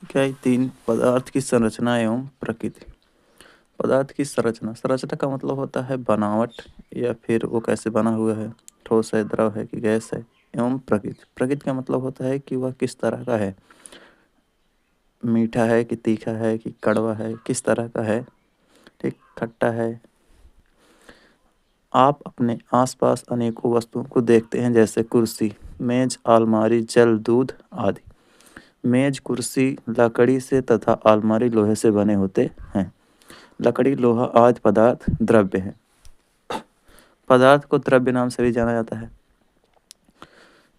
इकाई 3 पदार्थ की संरचना एवं प्रकृति। पदार्थ की संरचना संरचना का मतलब होता है बनावट या फिर वो कैसे बना हुआ है, ठोस है, द्रव है कि गैस है। एवं प्रकृति प्रकृति का मतलब होता है कि वह किस तरह का है, मीठा है कि तीखा है कि कड़वा है, किस तरह का है, ठीक, खट्टा है। आप अपने आसपास अनेकों वस्तुओं को देखते हैं जैसे कुर्सी, मेज, अलमारी, जल, दूध आदि। मेज, कुर्सी लकड़ी से तथा अलमारी लोहे से बने होते हैं। लकड़ी, लोहा आदि पदार्थ द्रव्य है। पदार्थ को द्रव्य नाम से भी जाना जाता है।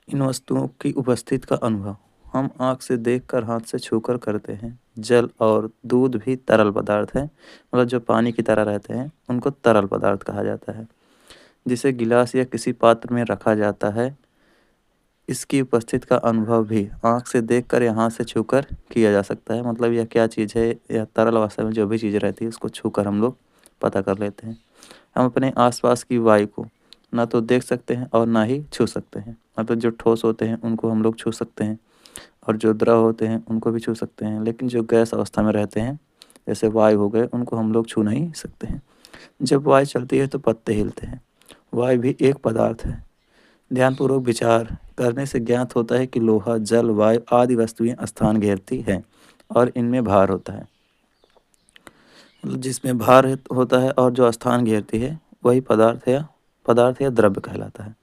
इन वस्तुओं की उपस्थिति का अनुभव हम आँख से देखकर, हाथ से छूकर करते हैं। जल और दूध भी तरल पदार्थ है, मतलब जो पानी की तरह रहते हैं उनको तरल पदार्थ कहा जाता है, जिसे गिलास या किसी पात्र में रखा जाता है। इसकी उपस्थिति का अनुभव भी आँख से देखकर या हाथ से छूकर किया जा सकता है। मतलब यह क्या चीज़ है, या तरल अवस्था में जो भी चीज़ रहती है उसको छूकर हम लोग पता कर लेते हैं। हम अपने आसपास की वायु को ना तो देख सकते हैं और ना ही छू सकते हैं। मतलब जो ठोस होते हैं उनको हम लोग छू सकते हैं, और जो द्रव होते हैं उनको भी छू सकते हैं, लेकिन जो गैस अवस्था में रहते हैं जैसे वायु हो गए उनको हम लोग छू नहीं सकते हैं। जब वायु चलती है तो पत्ते हिलते हैं। वायु भी एक पदार्थ है। ध्यानपूर्वक विचार करने से ज्ञात होता है कि लोहा, जल, वायु आदि वस्तुएं स्थान घेरती हैं और इनमें भार होता है। मतलब जिसमें भार होता है और जो स्थान घेरती है वही पदार्थ या द्रव्य कहलाता है।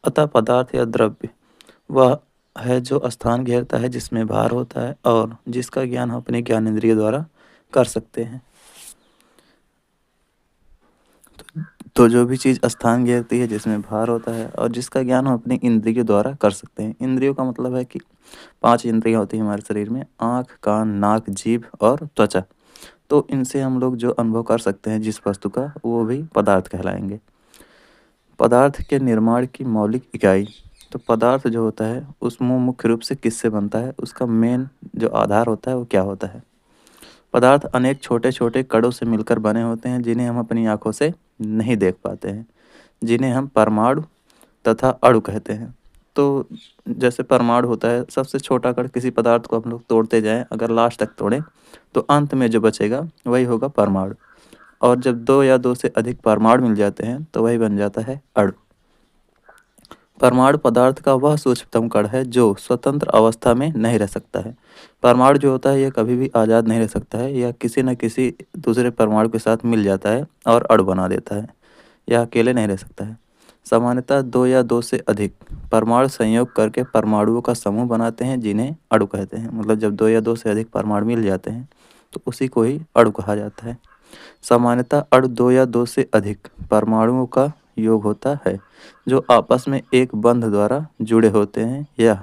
अतः पदार्थ या द्रव्य वह है जो स्थान घेरता है, जिसमें भार होता है और जिसका ज्ञान हम अपने ज्ञानेंद्रिय द्वारा कर सकते हैं। तो जो भी चीज़ स्थान घेरती है, जिसमें भार होता है और जिसका ज्ञान हम अपनी इंद्रियों द्वारा कर सकते हैं। इंद्रियों का मतलब है कि 5 इंद्रियाँ होती हैं हमारे शरीर में, आँख, कान, नाक, जीभ और त्वचा। तो इनसे हम लोग जो अनुभव कर सकते हैं जिस वस्तु का, वो भी पदार्थ कहलाएंगे। पदार्थ के निर्माण की मौलिक इकाई। तो पदार्थ जो होता है उसमें मुख्य रूप से किससे बनता है, उसका मेन जो आधार होता है वो क्या होता है। पदार्थ अनेक छोटे छोटे कणों से मिलकर बने होते हैं, जिन्हें हम अपनी आंखों से नहीं देख पाते हैं, जिन्हें हम परमाणु तथा अणु कहते हैं। तो जैसे परमाणु होता है, सबसे छोटा कण, किसी पदार्थ को हम लोग तोड़ते जाएं, अगर लास्ट तक तोड़ें तो अंत में जो बचेगा वही होगा परमाणु। और जब दो या दो से अधिक परमाणु मिल जाते हैं तो वही बन जाता है अणु। परमाणु पदार्थ का वह सूक्ष्मतम कण है जो स्वतंत्र अवस्था में नहीं रह सकता है। परमाणु जो होता है यह कभी भी आज़ाद नहीं रह सकता है, यह किसी न किसी दूसरे परमाणु के साथ मिल जाता है और अणु बना देता है। यह अकेले नहीं रह सकता है। सामान्यतः दो या दो से अधिक परमाणु संयोग करके परमाणुओं का समूह बनाते हैं, जिन्हें अणु कहते हैं। मतलब जब दो या दो से अधिक परमाणु मिल जाते हैं तो उसी को ही अणु कहा जाता है। सामान्यतः अणु दो या दो से अधिक परमाणुओं का योग होता है, जो आपस में एक बंध द्वारा जुड़े होते हैं। यह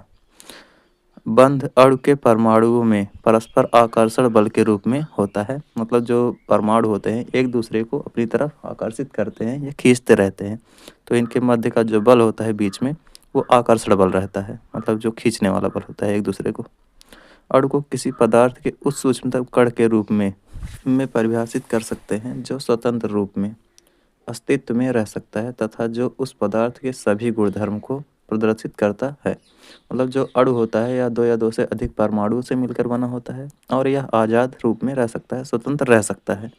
बंध अणु के परमाणुओं में परस्पर आकर्षण बल के रूप में होता है। मतलब जो परमाणु होते हैं एक दूसरे को अपनी तरफ आकर्षित करते हैं या खींचते रहते हैं, तो इनके मध्य का जो बल होता है बीच में, वो आकर्षण बल रहता है। मतलब जो खींचने वाला बल होता है एक दूसरे को। अणु को किसी पदार्थ के उस सूक्ष्मतम कण के रूप में परिभाषित कर सकते हैं जो स्वतंत्र रूप में अस्तित्व में रह सकता है तथा जो उस पदार्थ के सभी गुणधर्म को प्रदर्शित करता है। मतलब जो अणु होता है या दो से अधिक परमाणुओं से मिलकर बना होता है, और यह आज़ाद रूप में रह सकता है, स्वतंत्र रह सकता है।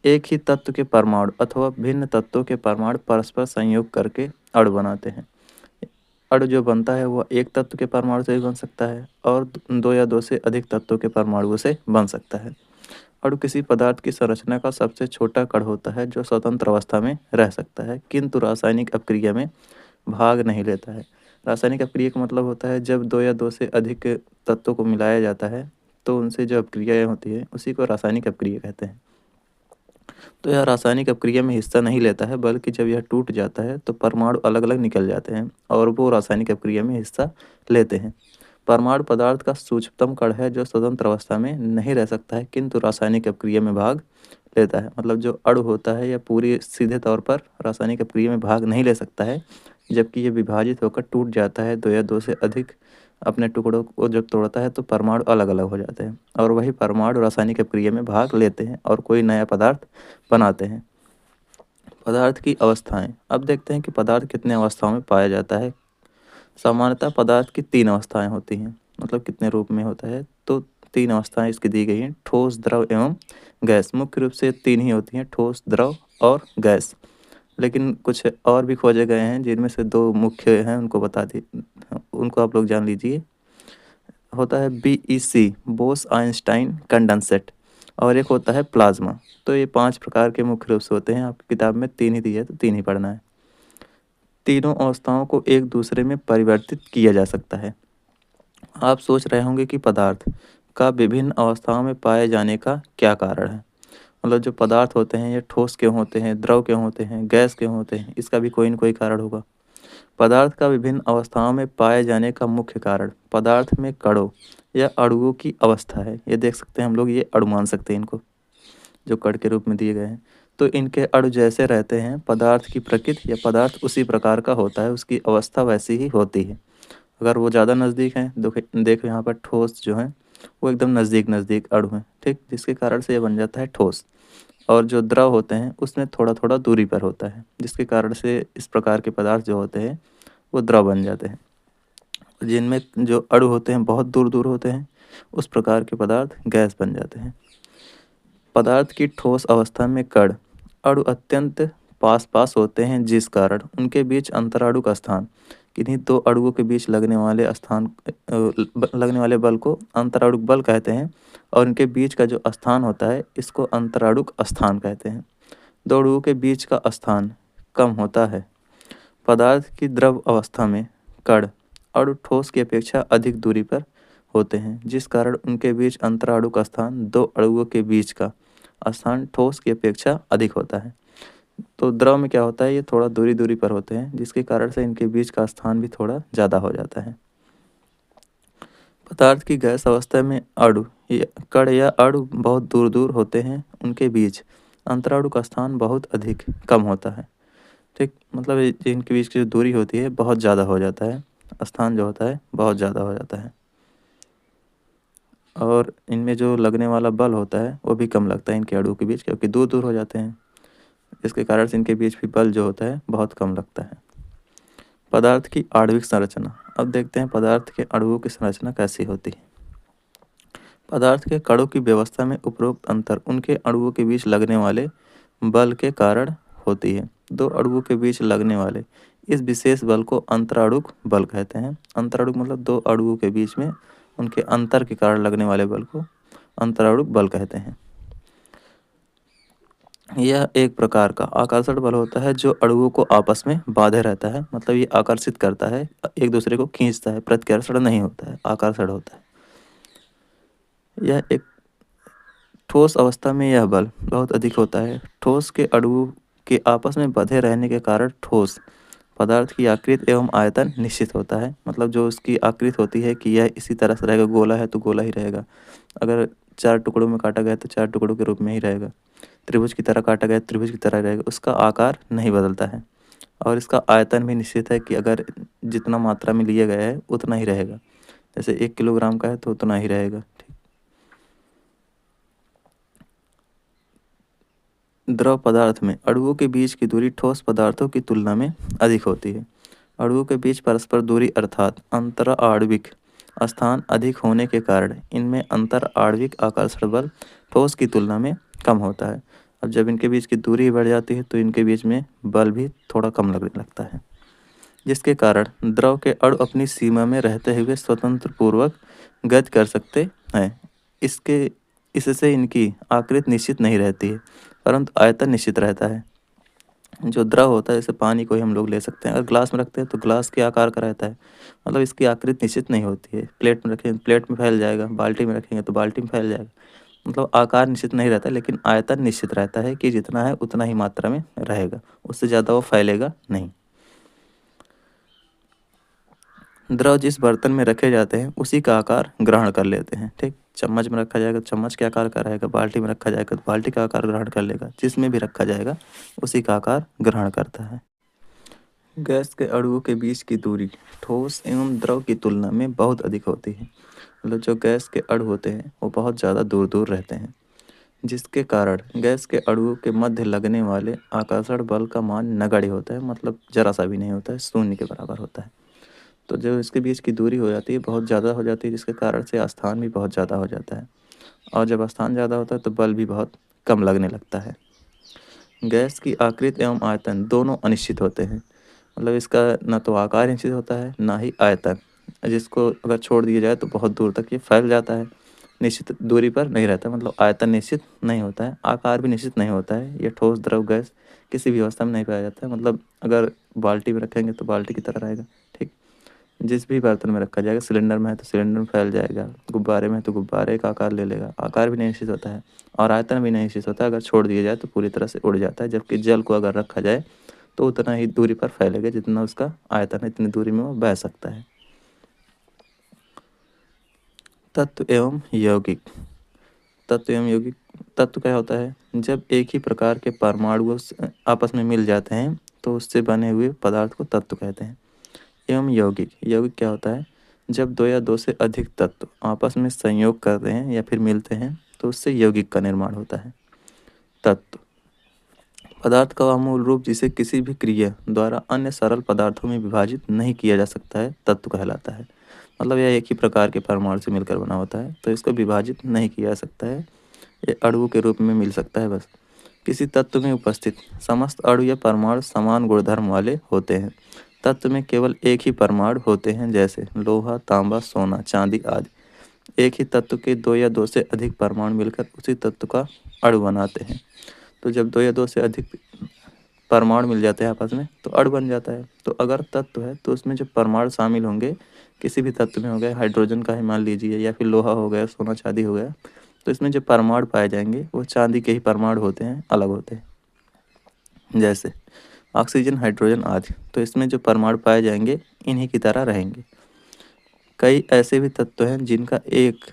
एक ही तत्व के परमाणु अथवा भिन्न तत्वों के परमाणु परस्पर संयोग करके अणु बनाते हैं। अणु जो बनता है वह एक तत्व के परमाणु से भी बन सकता है और दो या दो से अधिक तत्वों के परमाणुओं से बन सकता है। अणु किसी पदार्थ की संरचना का सबसे छोटा कण होता है जो स्वतंत्र अवस्था में रह सकता है, किंतु रासायनिक अपक्रिया में भाग नहीं लेता है। रासायनिक अपक्रिया का मतलब होता है जब दो या दो से अधिक तत्वों को मिलाया जाता है तो उनसे जो अपक्रियाएं होती है उसी को रासायनिक अपक्रिया कहते हैं। तो यह रासायनिक अपक्रिया में हिस्सा नहीं लेता है, बल्कि जब यह टूट जाता है तो परमाणु अलग अलग निकल जाते हैं और वो रासायनिक अपक्रिया में हिस्सा लेते हैं। परमाणु पदार्थ का सूक्ष्मतम कण है जो स्वतंत्र अवस्था में नहीं रह सकता है, किंतु रासायनिक अपक्रिया में भाग लेता है। मतलब जो अणु होता है यह पूरी सीधे तौर पर रासायनिक अपक्रिया में भाग नहीं ले सकता है, जबकि ये विभाजित होकर टूट जाता है। दो या दो से अधिक अपने टुकड़ों को जब तोड़ता है तो परमाणु अलग अलग हो जाते हैं, और वही परमाणु रासायनिक अपक्रिया में भाग लेते हैं और कोई नया पदार्थ बनाते हैं। पदार्थ की अवस्थाएं। अब देखते हैं कि पदार्थ कितने अवस्थाओं में पाया जाता है। सामान्यतः पदार्थ की 3 अवस्थाएं होती हैं। मतलब कितने रूप में होता है, तो 3 अवस्थाएं इसकी दी गई हैं, ठोस, द्रव एवं गैस। मुख्य रूप से 3 ही होती हैं, ठोस, द्रव और गैस। लेकिन कुछ और भी खोजे गए हैं जिनमें से 2 मुख्य हैं, उनको बता दी, उनको आप लोग जान लीजिए। होता है BEC, बोस आइंस्टाइन कंडेंसेट, और एक होता है प्लाज्मा। तो ये 5 प्रकार के मुख्य रूप से होते हैं। आपकी किताब में 3 ही दी है तो 3 ही पढ़ना है। तीनों अवस्थाओं को एक दूसरे में परिवर्तित किया जा सकता है। आप सोच रहे होंगे कि पदार्थ का विभिन्न अवस्थाओं में पाए जाने का क्या कारण है। मतलब जो पदार्थ होते हैं ये ठोस क्यों होते हैं, द्रव क्यों होते हैं, गैस क्यों होते हैं, इसका भी कोई न कोई कारण होगा। पदार्थ का विभिन्न अवस्थाओं में पाए जाने का मुख्य कारण पदार्थ में कणों या अणुओं की अवस्था है। ये देख सकते हैं हम लोग, ये अणु मान सकते हैं इनको, जो कण के रूप में दिए गए हैं। तो इनके अणु जैसे रहते हैं, पदार्थ की प्रकृति या पदार्थ उसी प्रकार का होता है, उसकी अवस्था वैसी ही होती है। अगर वो ज़्यादा नज़दीक हैं, देखो यहाँ पर ठोस जो है वो एकदम नज़दीक नज़दीक अणु हैं, ठीक, जिसके कारण से ये बन जाता है ठोस। और जो द्रव होते हैं उसमें थोड़ा थोड़ा दूरी पर होता है, जिसके कारण से इस प्रकार के पदार्थ जो होते हैं वो द्रव बन जाते हैं। जिनमें जो अणु होते हैं बहुत दूर दूर होते हैं, उस प्रकार के पदार्थ गैस बन जाते हैं। पदार्थ की ठोस अवस्था में कण अणु अत्यंत पास पास होते हैं, जिस कारण उनके बीच अंतराणु का स्थान, किन्हीं 2 अणुओं के बीच लगने वाले बल को अंतराणुक बल कहते हैं, और इनके बीच का जो स्थान होता है इसको अंतराणुक स्थान कहते हैं। 2 अणुओं के बीच का स्थान कम होता है। पदार्थ की द्रव अवस्था में कण अणु ठोस की अपेक्षा अधिक दूरी पर होते हैं, जिस कारण उनके बीच अंतराणु का स्थान 2 अणुओं के बीच का स्थान ठोस की अपेक्षा अधिक होता है। तो द्रव में क्या होता है, ये थोड़ा दूरी दूरी पर होते हैं, जिसके कारण से इनके बीच का स्थान भी थोड़ा ज़्यादा हो जाता है। पदार्थ की गैस अवस्था में अणु या कण या अणु बहुत दूर दूर होते हैं, उनके बीच अंतराणु का स्थान बहुत अधिक कम होता है, ठीक, मतलब इनके बीच की जो दूरी होती है बहुत ज़्यादा हो जाता है, स्थान जो होता है बहुत ज़्यादा हो जाता है। और इनमें जो लगने वाला बल होता है वो भी कम लगता है इनके अणुओं के बीच, क्योंकि दूर दूर हो जाते हैं, इसके कारण से इनके बीच भी बल जो होता है बहुत कम लगता है। पदार्थ की आणविक संरचना। अब देखते हैं पदार्थ के अणुओं की संरचना कैसी होती है। पदार्थ के कणों की व्यवस्था में उपरोक्त अंतर उनके अणुओं के बीच लगने वाले बल के कारण होती है। 2 अणुओं के बीच लगने वाले इस विशेष बल को अंतराणुक बल कहते हैं। अंतराणुक मतलब 2 अणुओं के बीच में उनके अंतर के कारण लगने वाले बल को अंतराणुक बल कहते हैं। यह एक प्रकार का आकर्षण बल होता है जो अणुओं को आपस में बांधे रहता है, मतलब ये आकर्षित करता है, एक दूसरे को खींचता है, प्रतिकर्षण नहीं होता है, आकर्षण होता है। यह एक ठोस अवस्था में यह बल बहुत अधिक होता है। ठोस के अणुओं के आपस में बंधे रहने के कारण ठोस पदार्थ की आकृति एवं आयतन निश्चित होता है, मतलब जो उसकी आकृति होती है कि यह इसी तरह से रहेगा, गोला है तो गोला ही रहेगा, अगर 4 टुकड़ों में काटा गया तो 4 टुकड़ों के रूप में ही रहेगा, त्रिभुज की तरह काटा गया त्रिभुज की तरह रहेगा, उसका आकार नहीं बदलता है। और इसका आयतन भी निश्चित है कि अगर जितना मात्रा में लिया गया है उतना ही रहेगा, जैसे 1 किलोग्राम का है तो उतना ही रहेगा, ठीक। द्रव पदार्थ में अणुओं के बीच की दूरी ठोस पदार्थों की तुलना में अधिक होती है। अणुओं के बीच परस्पर दूरी अर्थात अंतराणविक स्थान अधिक होने के कारण इनमें अंतराणविक आकर्षण बल ठोस की तुलना में कम होता है। अब जब इनके बीच की दूरी बढ़ जाती है तो इनके बीच में बल भी थोड़ा कम लगने लगता है, जिसके कारण द्रव के अणु अपनी सीमा में रहते हुए स्वतंत्र पूर्वक गति कर सकते हैं। इससे इनकी आकृति निश्चित नहीं रहती है, परंतु आयतन निश्चित रहता है। जो द्रव होता है, जैसे पानी को ही हम लोग ले सकते हैं, अगर ग्लास में रखते हैं तो ग्लास के आकार का रहता है, मतलब इसकी आकृति निश्चित नहीं होती है। प्लेट में रखें प्लेट में फैल जाएगा, बाल्टी में रखेंगे तो बाल्टी में फैल जाएगा, मतलब आकार निश्चित नहीं रहता, लेकिन आयतन निश्चित रहता है कि जितना है उतना ही मात्रा में रहेगा, उससे ज़्यादा वो फैलेगा नहीं। द्रव जिस बर्तन में रखे जाते हैं उसी का आकार ग्रहण कर लेते हैं, ठीक। चम्मच में रखा जाएगा तो चम्मच के आकार का रहेगा, बाल्टी में रखा जाएगा तो बाल्टी का आकार ग्रहण कर लेगा, जिसमें भी रखा जाएगा उसी का आकार ग्रहण करता है। गैस के अणुओं के बीच की दूरी ठोस एवं द्रव की तुलना में बहुत अधिक होती है, मतलब जो गैस के अणु होते हैं वो बहुत ज़्यादा दूर दूर रहते हैं, जिसके कारण गैस के अणुओं के मध्य लगने वाले आकर्षण बल का मान नगण्य होता है, मतलब जरा सा भी नहीं होता है, शून्य के बराबर होता है। तो जो इसके बीच की दूरी हो जाती है बहुत ज़्यादा हो जाती है, जिसके कारण से स्थान भी बहुत ज़्यादा हो जाता है, और जब स्थान ज़्यादा होता है तो बल भी बहुत कम लगने लगता है। गैस की आकृति एवं आयतन दोनों अनिश्चित होते हैं, मतलब इसका ना तो आकार निश्चित होता है ना ही आयतन, जिसको अगर छोड़ दिया जाए तो बहुत दूर तक ये फैल जाता है, निश्चित दूरी पर नहीं रहता, मतलब आयतन निश्चित नहीं होता है, आकार भी निश्चित नहीं होता है। ये ठोस द्रव गैस किसी भी अवस्था में नहीं पाया जाता है, मतलब अगर बाल्टी में रखेंगे तो बाल्टी की तरह रहेगा, ठीक। जिस भी बर्तन में रखा जाएगा, सिलेंडर में है तो सिलेंडर में फैल जाएगा, गुब्बारे में है तो गुब्बारे का आकार ले लेगा, आकार भी नहीं निश्चित होता है और आयतन भी नहीं निश्चित होता है। अगर छोड़ दिया जाए तो पूरी तरह से उड़ जाता है, जबकि जल को अगर रखा जाए तो उतना ही दूरी पर फैलेगा जितना उसका आयतन है, इतनी दूरी में वो बह सकता है। तत्व एवं यौगिक। तत्व एवं यौगिक। तत्व क्या होता है, जब एक ही प्रकार के परमाणु आपस में मिल जाते हैं तो उससे बने हुए पदार्थ को तत्व कहते हैं। एवं यौगिक। यौगिक क्या होता है, जब दो या दो से अधिक तत्व आपस में संयोग करते हैं या फिर मिलते हैं तो उससे यौगिक का निर्माण होता है। तत्व पदार्थ का वह मूल रूप जिसे किसी भी क्रिया द्वारा अन्य सरल पदार्थों में विभाजित नहीं किया जा सकता है, तत्व कहलाता है। मतलब यह एक ही प्रकार के परमाणु से मिलकर बना होता है तो इसको विभाजित नहीं किया जा सकता है, ये अणुओं के रूप में मिल सकता है बस। किसी तत्व में उपस्थित समस्त अणु या परमाणु समान गुणधर्म वाले होते हैं। तत्व में केवल एक ही परमाणु होते हैं, जैसे लोहा, तांबा, सोना, चांदी आदि। एक ही तत्व के दो या दो से अधिक परमाणु मिलकर उसी तत्व का अणु बनाते हैं। तो जब दो या दो से अधिक परमाणु मिल जाते हैं आपस में तो अणु बन जाता है। तो अगर तत्व है तो उसमें जो परमाणु शामिल होंगे, किसी भी तत्व में हो गए, हाइड्रोजन का ही मान लीजिए या फिर लोहा हो गया, सोना चांदी हो गया, तो इसमें जो परमाणु पाए जाएंगे वो चांदी के ही परमाणु होते हैं, अलग होते हैं। जैसे ऑक्सीजन, हाइड्रोजन आदि, तो इसमें जो परमाणु पाए जाएंगे इन्हीं की तरह रहेंगे। कई ऐसे भी तत्व हैं जिनका एक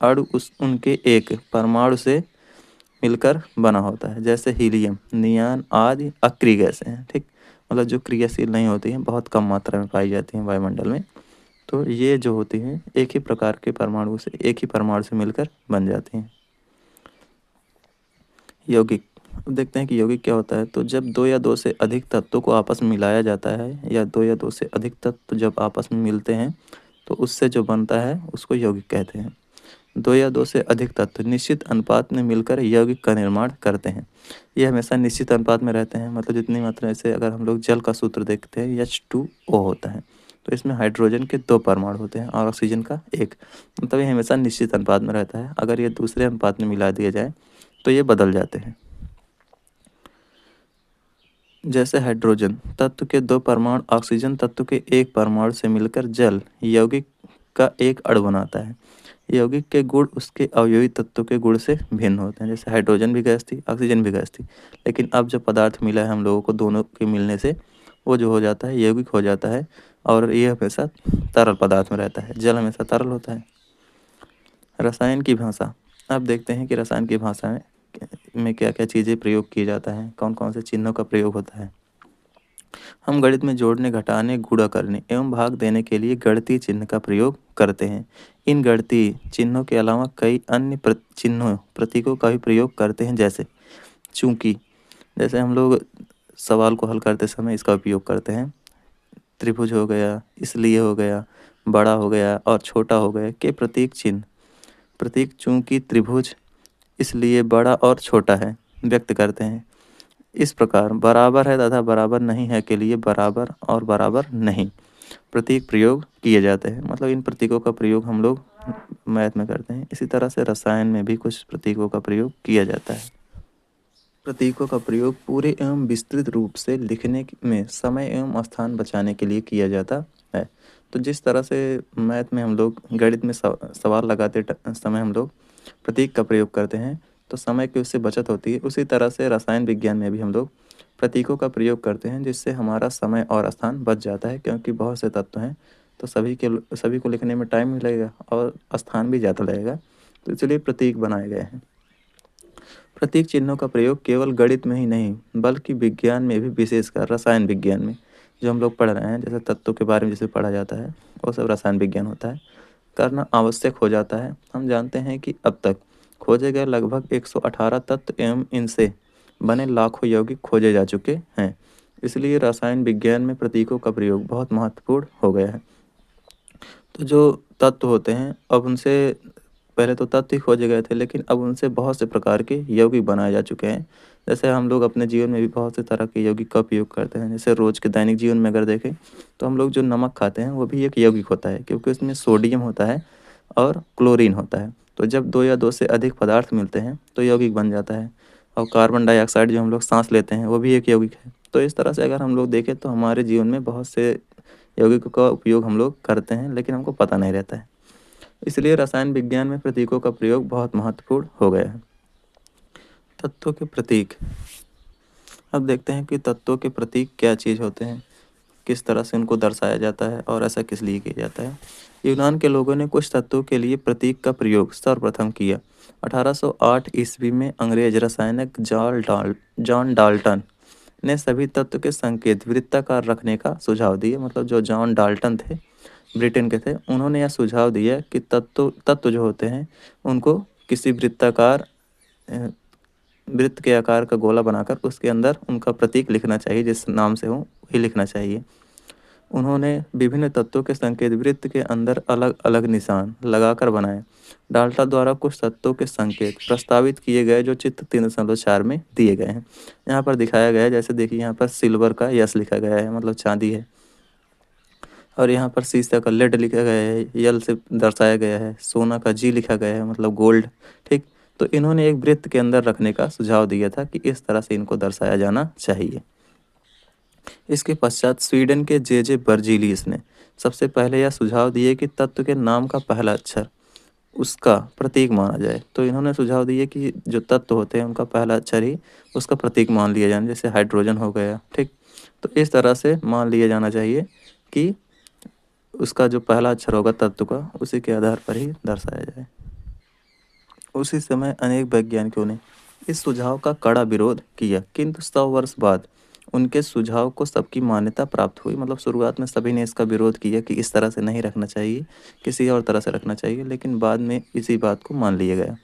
अणु उनके एक परमाणु से मिलकर बना होता है, जैसे हीलियम, नियान आदि अक्रिय गैसें हैं, ठीक। मतलब जो क्रियाशील नहीं होती हैं, बहुत कम मात्रा में पाई जाती हैं वायुमंडल में, तो ये जो होती हैं एक ही प्रकार के परमाणु से, एक ही परमाणु से मिलकर बन जाती हैं। यौगिक। अब देखते हैं कि यौगिक क्या होता है। तो जब दो या दो से अधिक तत्वों को आपस में मिलाया जाता है या दो या दो से अधिक तत्व जब आपस में मिलते हैं तो उससे जो बनता है उसको यौगिक कहते हैं। दो या दो से अधिक तत्व निश्चित अनुपात में मिलकर यौगिक का निर्माण करते हैं। ये हमेशा निश्चित अनुपात में रहते हैं, मतलब जितनी मात्रा से अगर हम लोग जल का सूत्र देखते हैं H2O होता है, तो इसमें हाइड्रोजन के दो परमाणु होते हैं और ऑक्सीजन का एक, मतलब ये हमेशा निश्चित अनुपात में रहता है। अगर ये दूसरे अनुपात में मिला दिया जाए तो ये बदल जाते हैं। जैसे हाइड्रोजन तत्व के दो परमाणु ऑक्सीजन तत्व के एक परमाणु से मिलकर जल यौगिक का एक अणु बनाता है। यौगिक के गुण उसके अवयवी तत्वों के गुण से भिन्न होते हैं। जैसे हाइड्रोजन भी गैस थी, ऑक्सीजन भी गैस थी, लेकिन अब जो पदार्थ मिला है हम लोगों को दोनों के मिलने से वो जो हो जाता है यौगिक हो जाता है, और ये हमेशा तरल पदार्थ में रहता है। जल हमेशा तरल होता है। रसायन की भाषा। अब देखते हैं कि रसायन की भाषा में क्या क्या चीज़ें प्रयोग किया जाता है, कौन कौन से चिन्हों का प्रयोग होता है। हम गणित में जोड़ने, घटाने, गुणा करने एवं भाग देने के लिए गणितीय चिन्ह का प्रयोग करते हैं। इन गणितीय चिन्हों के अलावा कई अन्य चिन्हों, प्रतीकों का भी प्रयोग करते हैं, जैसे चूंकि। जैसे हम लोग सवाल को हल करते समय इसका उपयोग करते हैं। त्रिभुज हो गया, इसलिए हो गया, बड़ा हो गया और छोटा हो गया के प्रतीक चिन्ह। प्रतीक चूंकि, त्रिभुज, इसलिए बड़ा और छोटा है व्यक्त करते हैं। इस प्रकार बराबर है तथा बराबर नहीं है के लिए बराबर और बराबर नहीं प्रतीक प्रयोग किए जाते हैं। मतलब इन प्रतीकों का प्रयोग हम लोग मैथ में करते हैं। इसी तरह से रसायन में भी कुछ प्रतीकों का प्रयोग किया जाता है। प्रतीकों का प्रयोग पूरे एवं विस्तृत रूप से लिखने में समय एवं स्थान बचाने के लिए किया जाता है। तो जिस तरह से मैथ में हम लोग गणित में सवाल लगाते समय हम लोग प्रतीक का प्रयोग करते हैं तो समय की उससे बचत होती है, उसी तरह से रसायन विज्ञान में भी हम लोग प्रतीकों का प्रयोग करते हैं, जिससे हमारा समय और स्थान बच जाता है, क्योंकि बहुत से तत्व हैं तो सभी को लिखने में टाइम भी लगेगा और स्थान भी ज़्यादा लगेगा, तो इसलिए प्रतीक बनाए गए हैं। प्रतीक चिन्हों का प्रयोग केवल गणित में ही नहीं बल्कि विज्ञान में भी, विशेषकर रसायन विज्ञान में जो हम लोग पढ़ रहे हैं, जैसे तत्वों के बारे में जैसे पढ़ा जाता है वो सब रसायन विज्ञान होता है, करना आवश्यक हो जाता है। हम जानते हैं कि अब तक खोजे गए लगभग 118 तत्व एवं इनसे बने लाखों यौगिक खोजे जा चुके हैं। इसलिए रसायन विज्ञान में प्रतीकों का प्रयोग बहुत महत्वपूर्ण हो गया है। तो जो तत्व होते हैं अब उनसे पहले तो तत्व ही खोजे गए थे, लेकिन अब उनसे बहुत से प्रकार के यौगिक बनाए जा चुके हैं। जैसे हम लोग अपने जीवन में भी बहुत से तरह के यौगिक का उपयोग करते हैं। जैसे रोज़ के दैनिक जीवन में अगर देखें तो हम लोग जो नमक खाते हैं वो भी एक यौगिक होता है, क्योंकि उसमें सोडियम होता है और क्लोरीन होता है। तो जब 2 या 2 से अधिक पदार्थ मिलते हैं तो यौगिक बन जाता है। और कार्बन डाइऑक्साइड जो हम लोग साँस लेते हैं वो भी एक यौगिक है। तो इस तरह से अगर हम लोग देखें तो हमारे जीवन में बहुत से यौगिकों का उपयोग हम लोग करते हैं, लेकिन हमको पता नहीं रहता है। इसलिए रसायन विज्ञान में प्रतीकों का प्रयोग बहुत महत्वपूर्ण हो गया है। तत्वों के प्रतीक। अब देखते हैं कि तत्वों के प्रतीक क्या चीज़ होते हैं, किस तरह से उनको दर्शाया जाता है और ऐसा किस लिए किया जाता है। यूनान के लोगों ने कुछ तत्वों के लिए प्रतीक का प्रयोग सर्वप्रथम किया। 1808 ईस्वी में अंग्रेज रसायनज्ञ जॉन डाल्टन ने सभी तत्व के संकेत वृत्ताकार रखने का सुझाव दिया। मतलब जो जॉन डाल्टन थे, ब्रिटेन के थे, उन्होंने यह सुझाव दिया कि तत्व तत्व जो होते हैं उनको किसी वृत्ताकार वृत्त के आकार का गोला बनाकर उसके अंदर उनका प्रतीक लिखना चाहिए, जिस नाम से हो वही लिखना चाहिए। उन्होंने विभिन्न तत्वों के संकेत वृत्त के अंदर अलग अलग निशान लगाकर बनाए। डाल्टा द्वारा कुछ तत्वों के संकेत प्रस्तावित किए गए जो चित्र 3.4 में दिए गए हैं। यहाँ पर दिखाया गया है, जैसे देखिए यहाँ पर सिल्वर का यस लिखा गया है, मतलब चांदी है। और यहाँ पर शीशा का लेड लिखा गया है, यल से दर्शाया गया है। सोना का जी लिखा गया है, मतलब गोल्ड। ठीक, तो इन्होंने एक वृत्त के अंदर रखने का सुझाव दिया था कि इस तरह से इनको दर्शाया जाना चाहिए। इसके पश्चात स्वीडन के जे बर्जीलियस ने सबसे पहले यह सुझाव दिए कि तत्व के नाम का पहला अक्षर उसका प्रतीक माना जाए। तो इन्होंने सुझाव दिए कि जो तत्व होते हैं उनका पहला अक्षर ही उसका प्रतीक मान लिया जाए, जैसे हाइड्रोजन हो गया। ठीक, तो इस तरह से मान लिया जाना चाहिए कि उसका जो पहला अक्षर होगा तत्व का, उसी के आधार पर ही दर्शाया जाए। उसी समय अनेक वैज्ञानिकों ने इस सुझाव का कड़ा विरोध किया, किंतु 100 वर्ष बाद उनके सुझाव को सबकी मान्यता प्राप्त हुई। मतलब शुरुआत में सभी ने इसका विरोध किया कि इस तरह से नहीं रखना चाहिए, किसी और तरह से रखना चाहिए, लेकिन बाद में इसी बात को मान लिया गया।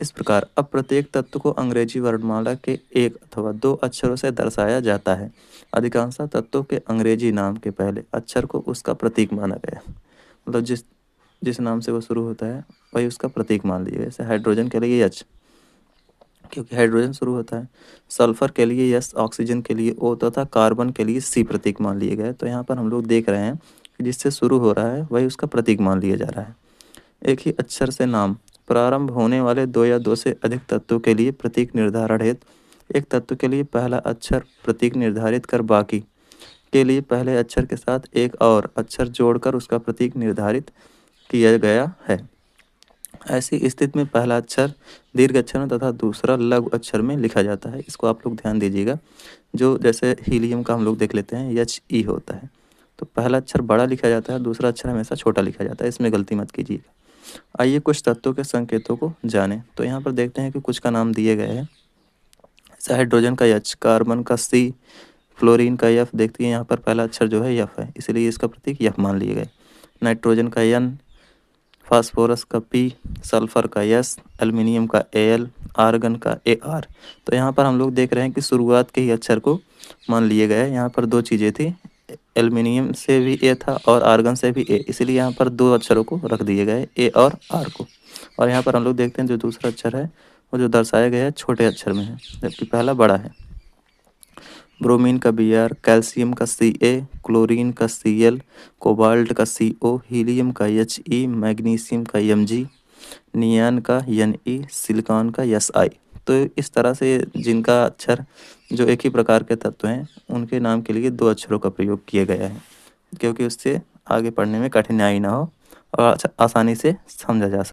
इस प्रकार अब प्रत्येक तत्व को अंग्रेजी वर्णमाला के 1 अथवा 2 अक्षरों से दर्शाया जाता है। अधिकांश तत्वों के अंग्रेजी नाम के पहले अक्षर को उसका प्रतीक माना गया। मतलब जिस जिस नाम से वो शुरू होता है वही उसका प्रतीक मान लिया। जैसे हाइड्रोजन के लिए एच, क्योंकि हाइड्रोजन शुरू होता है। सल्फर के लिए यस, ऑक्सीजन के लिए ओ तथा कार्बन के लिए सी प्रतीक मान लिए गए। तो यहाँ पर हम लोग देख रहे हैं कि जिससे शुरू हो रहा है वही उसका प्रतीक मान लिया जा रहा है। एक ही अक्षर से नाम प्रारंभ होने वाले 2 या 2 से अधिक तत्वों के लिए प्रतीक निर्धारण हेतु एक तत्व के लिए पहला अक्षर प्रतीक निर्धारित कर बाकी के लिए पहले अक्षर के साथ एक और अक्षर जोड़कर उसका प्रतीक निर्धारित किया गया है। ऐसी स्थिति में पहला अक्षर दीर्घ अक्षर में तथा दूसरा लघु अक्षर में लिखा जाता है। इसको आप लोग ध्यान दीजिएगा। जो जैसे हीलियम का हम लोग देख लेते हैं, एच ई होता है, तो पहला अक्षर बड़ा लिखा जाता है, दूसरा अक्षर हमेशा छोटा लिखा जाता है। इसमें गलती मत कीजिएगा। आइए कुछ तत्वों के संकेतों को जानें। तो यहाँ पर देखते हैं कि कुछ का नाम दिए गए हैं। जैसे हाइड्रोजन का एच, कार्बन का सी, फ्लोरीन का एफ। देखते हैं यहाँ पर पहला अक्षर जो है एफ है, इसलिए इसका प्रतीक एफ मान लिए गए। नाइट्रोजन का एन, फास्फोरस का पी, सल्फर का एस, एल्युमिनियम का एल, आर्गन का ए आर। तो यहाँ पर हम लोग देख रहे हैं कि शुरुआत के ही अक्षर को मान लिए गए। यहाँ पर 2 चीज़ें थी, एल्युमिनियम से भी ए था और आर्गन से भी ए, इसलिए यहाँ पर 2 अक्षरों को रख दिए गए, ए और आर को। और यहाँ पर हम लोग देखते हैं जो दूसरा अक्षर है वो जो दर्शाया गया है छोटे अक्षर में है, जबकि पहला बड़ा है। ब्रोमीन का बी आर, कैल्शियम का सी ए, क्लोरीन का सी एल, कोबाल्ट का सी ओ, हीलियम का एच ई, मैग्नीशियम का एम जी, नियान का एन ई, सिलिकॉन का एस आई। तो इस तरह से जिनका अक्षर जो एक ही प्रकार के तत्व हैं उनके नाम के लिए 2 अक्षरों का प्रयोग किया गया है, क्योंकि उससे आगे पढ़ने में कठिनाई ना हो और आसानी से समझा जा सके।